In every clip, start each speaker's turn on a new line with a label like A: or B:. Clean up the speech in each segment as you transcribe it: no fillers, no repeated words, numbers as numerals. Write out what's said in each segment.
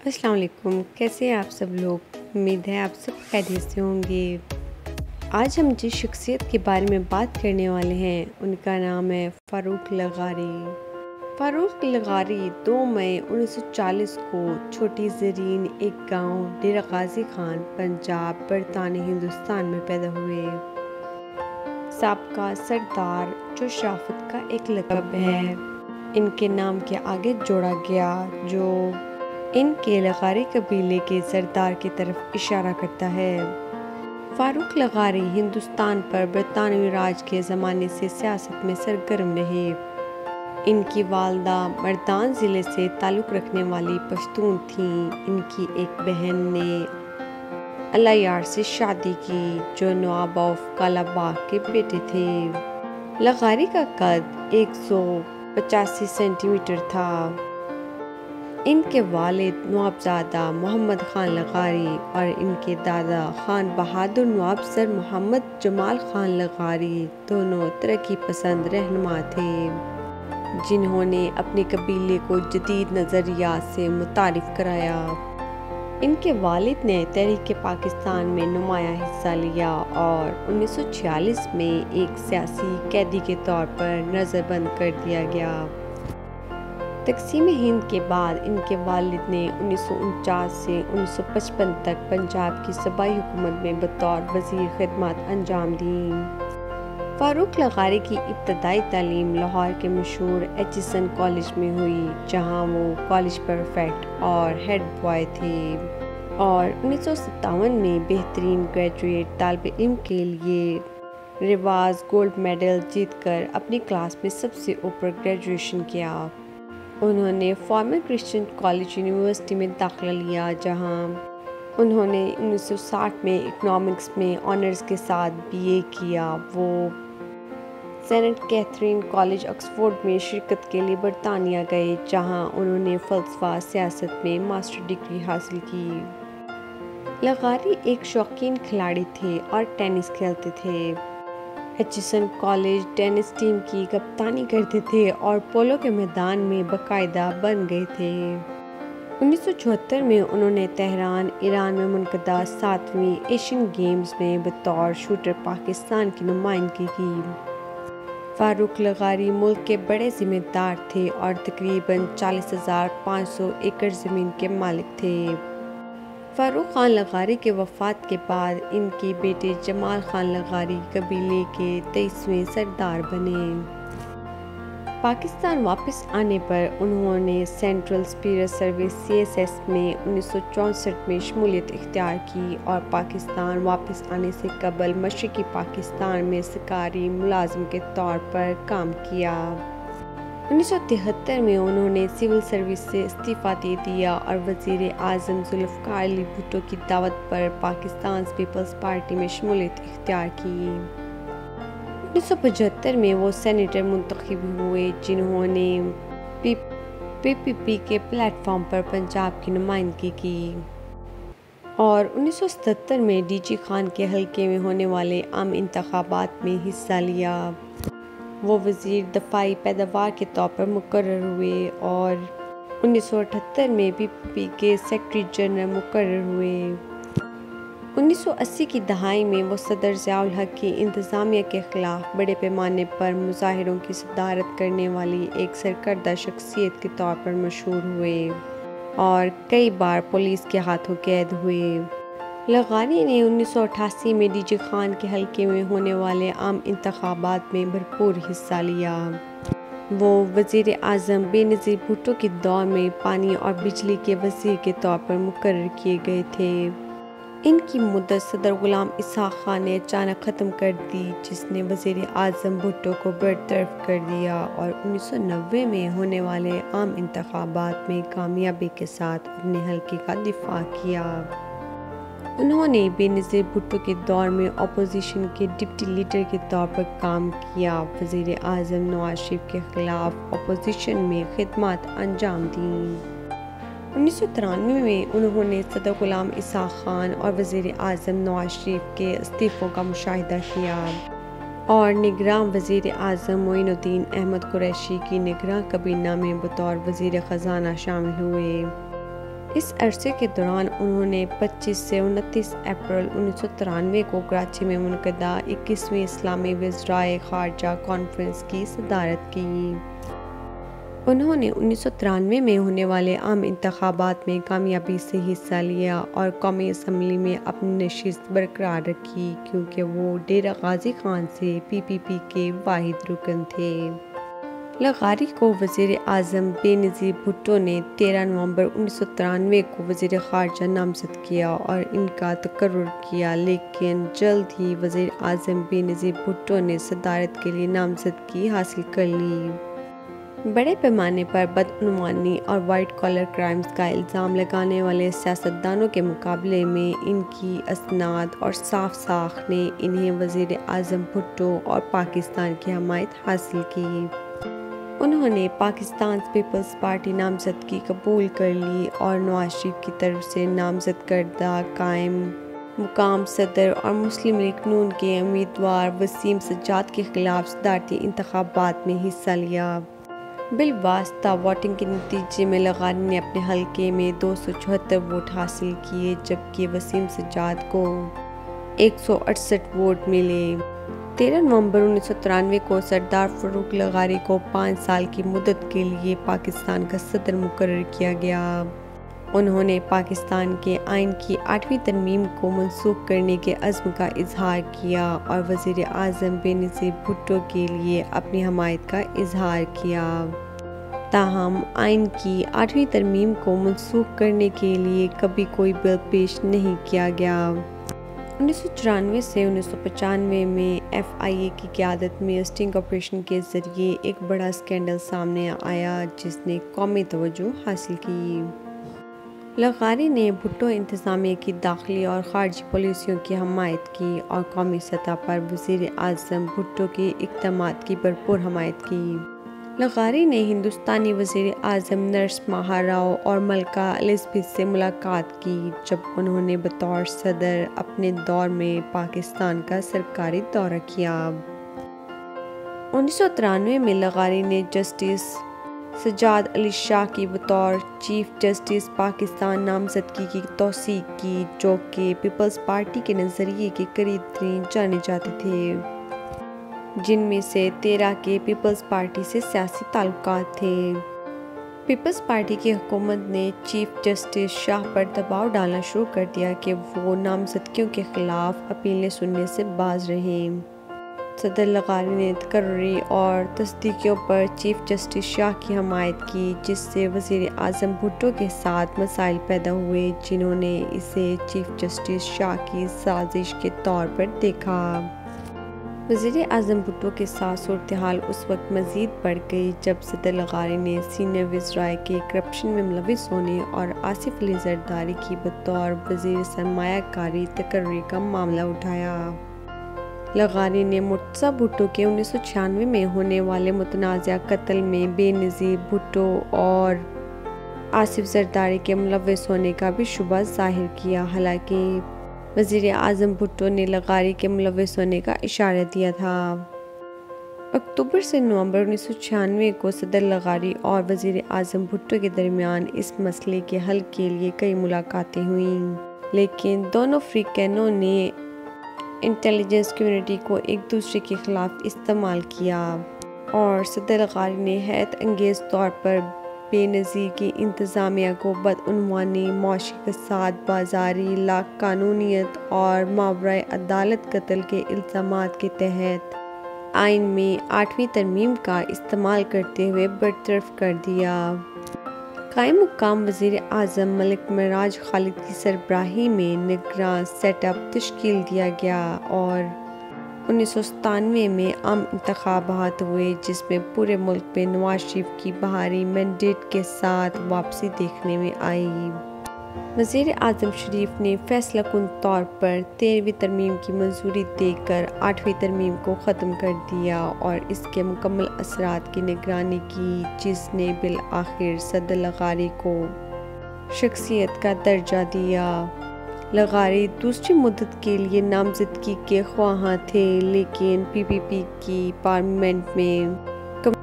A: السلام علیکم، کیسے ہیں آپ سب لوگ؟ امید ہے آپ سب خیریت سے ہوں گے۔ آج ہم جس شخصیت کے بارے میں بات کرنے والے ہیں ان کا نام ہے فاروق لغاری۔ فاروق لغاری 2 مئی 1940 کو چھوٹی زرین ایک گاؤں ڈیرہ غازی خان، پنجاب، برطانیہ ہندوستان میں پیدا ہوئے۔ سابقہ سردار جو شرافت کا ایک لقب ہے، ان کے نام کے آگے جوڑا گیا جو ان کے لغاری قبیلے کے سردار کی طرف اشارہ کرتا ہے۔ فاروق لغاری ہندوستان پر برطانوی راج کے زمانے سے سیاست میں سرگرم رہے۔ ان کی والدہ مردان ضلع سے تعلق رکھنے والی پشتون تھیں۔ ان کی ایک بہن نے الیار سے شادی کی جو نواب آف کالاباغ کے بیٹے تھے۔ لغاری کا قد 185 سینٹی میٹر تھا۔ ان کے والد نوابزادہ محمد خان لغاری اور ان کے دادا خان بہادر نواب سر محمد جمال خان لغاری دونوں ترقی پسند رہنما تھے جنہوں نے اپنے قبیلے کو جدید نظریات سے متعارف کرایا۔ ان کے والد نے تحریک پاکستان میں نمایاں حصہ لیا اور 1946 میں ایک سیاسی قیدی کے طور پر نظر بند کر دیا گیا۔ تقسیم ہند کے بعد ان کے والد نے 1949 سے 1955 تک پنجاب کی صوبائی حکومت میں بطور وزیر خدمات انجام دیں۔ فاروق لغاری کی ابتدائی تعلیم لاہور کے مشہور ایچسن کالج میں ہوئی جہاں وہ کالج پرفیکٹ اور ہیڈ بوائے تھے اور 1957 میں بہترین گریجویٹ طالب علم کے لیے ریواز گولڈ میڈل جیت کر اپنی کلاس میں سب سے اوپر گریجویشن کیا۔ انہوں نے فارمر کرسچن کالج یونیورسٹی میں داخلہ لیا جہاں انہوں نے 1960 میں اکنامکس میں آنرز کے ساتھ BA کیا۔ وہ سینٹ کیتھرین کالج آکسفورڈ میں شرکت کے لیے برطانیہ گئے جہاں انہوں نے فلسفہ سیاست میں ماسٹر ڈگری حاصل کی۔ لغاری ایک شوقین کھلاڑی تھے اور ٹینس کھیلتے تھے۔ ایچسن کالج ٹینس ٹیم کی کپتانی کرتے تھے اور پولو کے میدان میں باقاعدہ بن گئے تھے۔ 1974 میں انہوں نے تہران، ایران میں منعقدہ 7ویں ایشین گیمز میں بطور شوٹر پاکستان کی نمائندگی کی۔ فاروق لغاری ملک کے بڑے ذمہ دار تھے اور تقریباً 40,500 ایکڑ زمین کے مالک تھے۔ فاروق خان لغاری کے وفات کے بعد ان کے بیٹے جمال خان لغاری قبیلے کے 23ویں سردار بنے۔ پاکستان واپس آنے پر انہوں نے سینٹرل سپیریئر سروس CSS میں 1964 میں شمولیت اختیار کی اور پاکستان واپس آنے سے قبل مشرقی پاکستان میں سرکاری ملازم کے طور پر کام کیا۔ 1973 میں انہوں نے سول سروس سے استعفیٰ دے دیا اور وزیر اعظم ذوالفقار علی بھٹو کی دعوت پر پاکستان پیپلز پارٹی میں شمولیت اختیار کی۔ 1975 میں وہ سینیٹر منتخب ہوئے جنہوں نے PPP کے پلیٹ فارم پر پنجاب کی نمائندگی کی اور 1977 میں DG خان کے حلقے میں ہونے والے عام انتخابات میں حصہ لیا۔ وہ وزیر دفاعی پیداوار کے طور پر مقرر ہوئے اور 1978 میں PPP کے سیکرٹری جنرل مقرر ہوئے۔ 1980 کی دہائی میں وہ صدر ضیاء الحق کی انتظامیہ کے خلاف بڑے پیمانے پر مظاہروں کی صدارت کرنے والی ایک سرکردہ شخصیت کے طور پر مشہور ہوئے اور کئی بار پولیس کے ہاتھوں قید ہوئے۔ لغاری نے 1988 میں DG خان کے حلقے میں ہونے والے عام انتخابات میں بھرپور حصہ لیا۔ وہ وزیر اعظم بے نظیر بھٹو کے دور میں پانی اور بجلی کے وزیر کے طور پر مقرر کیے گئے تھے۔ ان کی مدت صدر غلام اسحاق خان نے اچانک ختم کر دی جس نے وزیر اعظم بھٹو کو برطرف کر دیا اور 1990 میں ہونے والے عام انتخابات میں کامیابی کے ساتھ اپنے حلقے کا دفاع کیا۔ انہوں نے بے نظیر بھٹو کے دور میں اپوزیشن کے ڈپٹی لیڈر کے طور پر کام کیا۔ وزیر اعظم نواز شریف کے خلاف اپوزیشن میں خدمات انجام دیں۔ 1993 میں انہوں نے صدر غلام اسحاق خان اور وزیر اعظم نواز شریف کے استعفوں کا مشاہدہ کیا اور نگراں وزیر اعظم معین الدین احمد قریشی کی نگراں کابینہ میں بطور وزیر خزانہ شامل ہوئے۔ اس عرصے کے دوران انہوں نے 25 سے 29 اپریل 1993 کو کراچی میں منعقدہ 21ویں اسلامی وزرائے خارجہ کانفرنس کی صدارت کی۔ انہوں نے 1993 میں ہونے والے عام انتخابات میں کامیابی سے حصہ لیا اور قومی اسمبلی میں اپنی نشست برقرار رکھی، کیونکہ وہ ڈیرہ غازی خان سے PPP کے واحد رکن تھے۔ لغاری کو وزیر اعظم بے نظیر بھٹو نے 13 نومبر 1993 کو وزیر خارجہ نامزد کیا اور ان کا تقرر کیا، لیکن جلد ہی وزیر اعظم بے نظیر بھٹو نے صدارت کے لیے نامزدگی حاصل کر لی۔ بڑے پیمانے پر بدعنوانی اور وائٹ کالر کرائمز کا الزام لگانے والے سیاستدانوں کے مقابلے میں ان کی اسناد اور صاف ساکھ نے انہیں وزیر اعظم بھٹو اور پاکستان کی حمایت حاصل کی۔ انہوں نے پاکستان پیپلز پارٹی نامزدگی قبول کر لی اور نواز شریف کی طرف سے نامزد کردہ قائم مقام صدر اور مسلم لیگ نون کے امیدوار وسیم سجاد کے خلاف صدارتی انتخابات میں حصہ لیا۔ بالواسطہ ووٹنگ کے نتیجے میں لغاری نے اپنے حلقے میں 274 ووٹ حاصل کیے، جبکہ وسیم سجاد کو 168 ووٹ ملے۔ 13 نومبر 1993 کو سردار فاروق لغاری کو 5 سال کی مدت کے لیے پاکستان کا صدر مقرر کیا گیا۔ انہوں نے پاکستان کے آئین کی 8ویں ترمیم کو منسوخ کرنے کے عزم کا اظہار کیا اور وزیر اعظم بے نظیر بھٹو کے لیے اپنی حمایت کا اظہار کیا۔ تاہم آئین کی 8ویں ترمیم کو منسوخ کرنے کے لیے کبھی کوئی بل پیش نہیں کیا گیا۔ 1994 سے 1995 میں FIA کی قیادت میں اسٹنگ آپریشن کے ذریعے ایک بڑا اسکینڈل سامنے آیا جس نے قومی توجہ حاصل کی۔ لغاری نے بھٹو انتظامیہ کی داخلی اور خارجی پالیسیوں کی حمایت کی اور قومی سطح پر وزیر اعظم بھٹو کے اقدامات کی بھرپور حمایت کی۔ لغاری نے ہندوستانی وزیر اعظم نرسمہا راؤ اور ملکہ الزبتھ سے ملاقات کی جب انہوں نے بطور صدر اپنے دور میں پاکستان کا سرکاری دورہ کیا۔ 1993 میں لغاری نے جسٹس سجاد علی شاہ کی بطور چیف جسٹس پاکستان نامزدگی کی توثیق کی، جو کہ پیپلز پارٹی کے نظریے کے قریب ترین جانے جاتے تھے، جن میں سے 13 کے پیپلز پارٹی سے سیاسی تعلقات تھے۔ پیپلز پارٹی کی حکومت نے چیف جسٹس شاہ پر دباؤ ڈالنا شروع کر دیا کہ وہ نامزدگیوں کے خلاف اپیلیں سننے سے باز رہیں۔ صدر لغاری نے تقرری اور تصدیقیوں پر چیف جسٹس شاہ کی حمایت کی، جس سے وزیر اعظم بھٹو کے ساتھ مسائل پیدا ہوئے، جنہوں نے اسے چیف جسٹس شاہ کی سازش کے طور پر دیکھا۔ وزیر اعظم بھٹو کے ساتھ صورتحال اس وقت مزید بڑھ گئی جب صدر لغاری نے سینئر وزرائے کے کرپشن میں ملوث ہونے اور آصف علی زرداری کی بطور وزیر سرمایہ کاری تقرری کا معاملہ اٹھایا۔ لغاری نے مرتضیٰ بھٹو کے 1996 میں ہونے والے متنازع قتل میں بے نظیر بھٹو اور آصف زرداری کے ملوث ہونے کا بھی شبہ ظاہر کیا، حالانکہ وزیر اعظم بھٹو نے لغاری کے ملوث ہونے کا اشارہ دیا تھا۔ اکتوبر سے نومبر 1996 کو صدر لغاری اور وزیر اعظم بھٹو کے درمیان اس مسئلے کے حل کے لیے کئی ملاقاتیں ہوئیں، لیکن دونوں فریقینوں نے انٹیلیجنس کمیونٹی کو ایک دوسرے کے خلاف استعمال کیا اور صدر لغاری نے حیرت انگیز طور پر بے نظیر کی انتظامیہ کو بدعنوانی، معاشی فساد، بازاری لا قانونیت اور ماورائے عدالت قتل کے الزامات کے تحت آئین میں 8ویں ترمیم کا استعمال کرتے ہوئے برطرف کر دیا۔ قائم مقام وزیر اعظم ملک معراج خالد کی سربراہی میں نگراں سیٹ اپ تشکیل دیا گیا اور 1997 میں عام انتخابات ہوئے، جس میں پورے ملک میں نواز شریف کی بہاری مینڈیٹ کے ساتھ واپسی دیکھنے میں آئی۔ وزیر اعظم شریف نے فیصلہ کن طور پر 13ویں ترمیم کی منظوری دے کر 8ویں ترمیم کو ختم کر دیا اور اس کے مکمل اثرات کی نگرانی کی، جس نے بالآخر صدر لغاری کو شخصیت کا درجہ دیا۔ لغاری دوسری مدت کے لیے نامزدگی کے خواہاں تھے، لیکن PPP کی پارلیمنٹ میں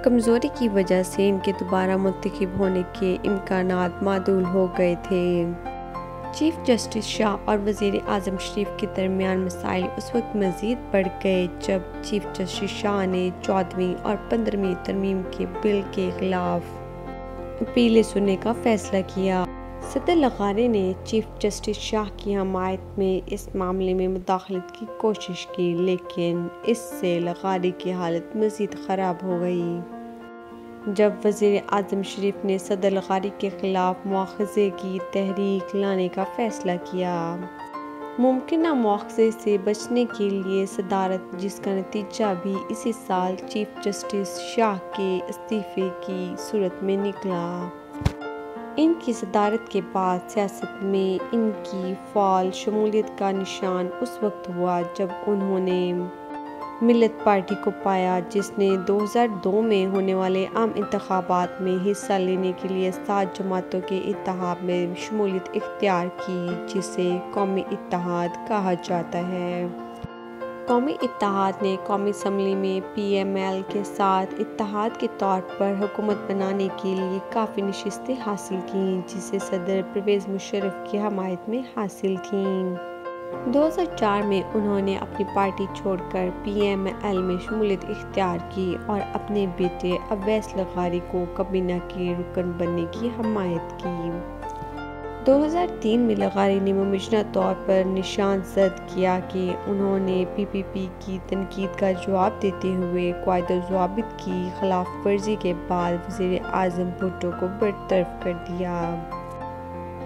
A: کمزوری کی وجہ سے ان کے دوبارہ منتخب ہونے کے امکانات معدول ہو گئے تھے۔ چیف جسٹس شاہ اور وزیر اعظم شریف کے درمیان مسائل اس وقت مزید بڑھ گئے جب چیف جسٹس شاہ نے 14ویں اور 15ویں ترمیم کے بل کے خلاف اپیلیں سننے کا فیصلہ کیا۔ صدر لغاری نے چیف جسٹس شاہ کی حمایت میں اس معاملے میں مداخلت کی کوشش کی، لیکن اس سے لغاری کی حالت مزید خراب ہو گئی۔ جب وزیر اعظم شریف نے صدر لغاری کے خلاف مواخذے کی تحریک لانے کا فیصلہ کیا، ممکنہ مواخذے سے بچنے کے لیے صدارت، جس کا نتیجہ بھی اسی سال چیف جسٹس شاہ کے استعفے کی صورت میں نکلا۔ ان کی صدارت کے بعد سیاست میں ان کی فعال شمولیت کا نشان اس وقت ہوا جب انہوں نے ملت پارٹی کو پایا، جس نے 2002 میں ہونے والے عام انتخابات میں حصہ لینے کے لیے 7 جماعتوں کے اتحاد میں شمولیت اختیار کی، جسے قومی اتحاد کہا جاتا ہے۔ قومی اتحاد نے قومی اسمبلی میں پی ایم ایل کے ساتھ اتحاد کے طور پر حکومت بنانے کے لیے کافی نشستیں حاصل کیں، جسے صدر پرویز مشرف کی حمایت میں حاصل تھیں۔ 2004 میں انہوں نے اپنی پارٹی چھوڑ کر پی ایم ایل میں شمولیت اختیار کی اور اپنے بیٹے اویس لغاری کو کابینہ کے رکن بننے کی حمایت کی۔ 2003 میں لغاری نے ممکنہ طور پر نشان زد کیا کہ انہوں نے پی پی پی کی تنقید کا جواب دیتے ہوئے قواعد و ضوابط کی خلاف ورزی کے بعد وزیر اعظم بھٹو کو برطرف کر دیا۔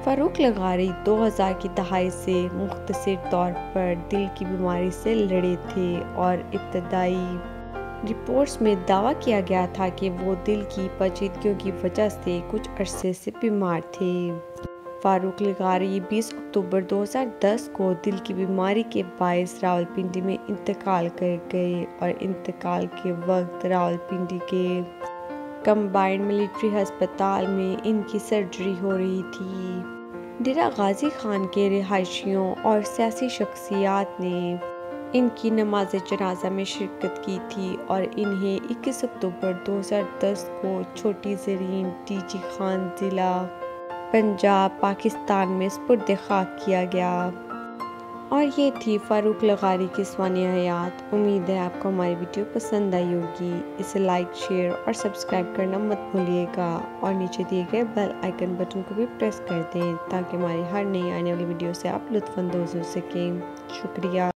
A: فاروق لغاری 2000 کی دہائی سے مختصر طور پر دل کی بیماری سے لڑے تھے اور ابتدائی رپورٹس میں دعویٰ کیا گیا تھا کہ وہ دل کی پیچیدگیوں کی وجہ سے کچھ عرصے سے بیمار تھے۔ فاروق لغاری 20 اکتوبر 2010 کو دل کی بیماری کے باعث راولپنڈی میں انتقال کر گئے اور انتقال کے وقت راولپنڈی کے کمبائنڈ ملٹری ہسپتال میں ان کی سرجری ہو رہی تھی۔ ڈیرہ غازی خان کے رہائشیوں اور سیاسی شخصیات نے ان کی نماز جنازہ میں شرکت کی تھی اور انہیں 21 اکتوبر 2010 کو چھوٹی زرین ٹی جی خان ضلع پنجاب پاکستان میں سپرد خاک کیا گیا۔ اور یہ تھی فاروق لغاری کی سوانح حیات۔ امید ہے آپ کو ہماری ویڈیو پسند آئی ہوگی۔ اسے لائک، شیئر اور سبسکرائب کرنا مت بھولیے گا اور نیچے دیے گئے بیل آئیکن بٹن کو بھی پریس کر دیں تاکہ ہماری ہر نئی آنے والی ویڈیو سے آپ لطف اندوز ہو سکیں۔ شکریہ۔